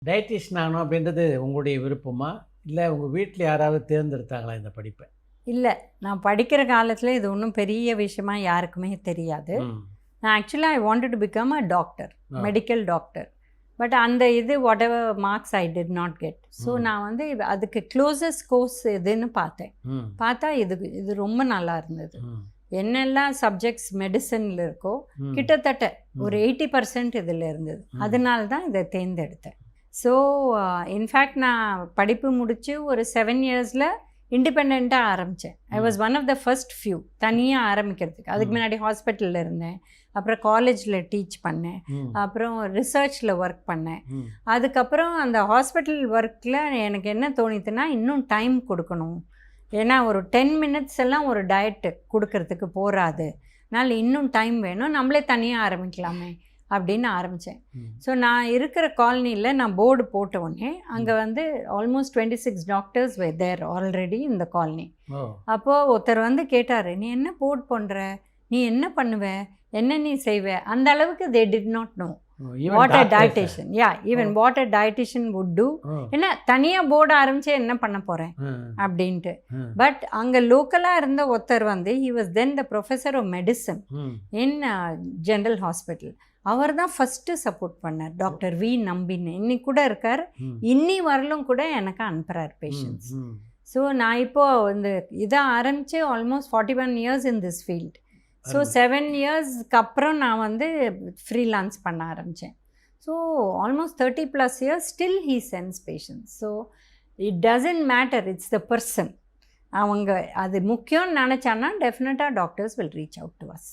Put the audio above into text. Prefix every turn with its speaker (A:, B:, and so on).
A: Dietitian ஆகணும் அப்படின்றது உங்களுடைய விருப்பமா? இல்லை உங்கள் வீட்டில் யாராவது தேர்ந்தெடுத்தாங்களா இந்த படிப்பை?
B: இல்லை, நான் படிக்கிற காலத்தில் இது ஒன்றும் பெரிய விஷயமா யாருக்குமே தெரியாது. நான் ஆக்சுவலாக I wanted to become a doctor, medical doctor. But அந்த இது whatever marks I did not get. So நான் வந்து அதுக்கு க்ளோசஸ்ட் கோர்ஸ் எதுன்னு பார்த்தா இது ரொம்ப நல்லா இருந்தது. என்னெல்லாம் சப்ஜெக்ட்ஸ் மெடிசனில் இருக்கோ கிட்டத்தட்ட ஒரு 80% இதில் இருந்தது. அதனால தான் இதை தேர்ந்தெடுத்தேன். ஸோ இன்ஃபேக்ட் நான் படிப்பு முடித்து ஒரு 7 இயர்ஸில் இண்டிபெண்ட்டாக ஆரம்பித்தேன். I was one of the first few தனியாக ஆரம்பிக்கிறதுக்கு. அதுக்கு முன்னாடி ஹாஸ்பிட்டலில் இருந்தேன், அப்புறம் காலேஜில் டீச் பண்ணேன், அப்புறம் ரிசர்ச்சில் ஒர்க் பண்ணேன். அதுக்கப்புறம் அந்த ஹாஸ்பிட்டல் ஒர்க்கில் எனக்கு என்ன தோணித்துன்னா, இன்னும் டைம் கொடுக்கணும். ஏன்னா ஒரு 10 minutes எல்லாம் ஒரு டயட்டு கொடுக்கறதுக்கு போகாது, அதனால் இன்னும் டைம் வேணும், நம்மளே தனியாக ஆரம்பிக்கலாமே அப்படின்னு ஆரம்பித்தேன். ஸோ நான் இருக்கிற காலனியில் நான் போர்டு போட்ட உடனே அங்கே வந்து almost 26 doctors were there already இந்த காலனி. அப்போது ஒருத்தர் வந்து கேட்டார், நீ என்ன போர்டு பண்ணுற, நீ என்ன பண்ணுவ, என்ன நீ செய்வ? அந்த அளவுக்கு they did not know what a dietitian, even what a dietitian would do. என்ன தனியாக போர்டு ஆரம்பித்து என்ன பண்ண போகிறேன் அப்படின்ட்டு. பட் அங்கே லோக்கலாக இருந்த ஒருத்தர் வந்து he was then the professor of medicine in general hospital. அவர் தான் ஃபஸ்ட்டு சப்போர்ட் பண்ணார். டாக்டர் வி நம்பின்னு இன்னைக்கு கூட இருக்கார், இன்னி வரலும் கூட எனக்கு அனுப்புகிறார் பேஷண்ட்ஸ். ஸோ நான் இப்போது இந்த இதை ஆரம்பித்து almost 41 years in this field. So 7 yearsக்கு அப்புறம் நான் வந்து ஃப்ரீலான்ஸ் பண்ண ஆரம்பித்தேன். So almost 30+ years still he sends patients. So it doesn't matter, it's the person. அவங்க அது முக்கியம்னு நினச்சான்னா டெஃபினட்டாக doctors will reach out to us.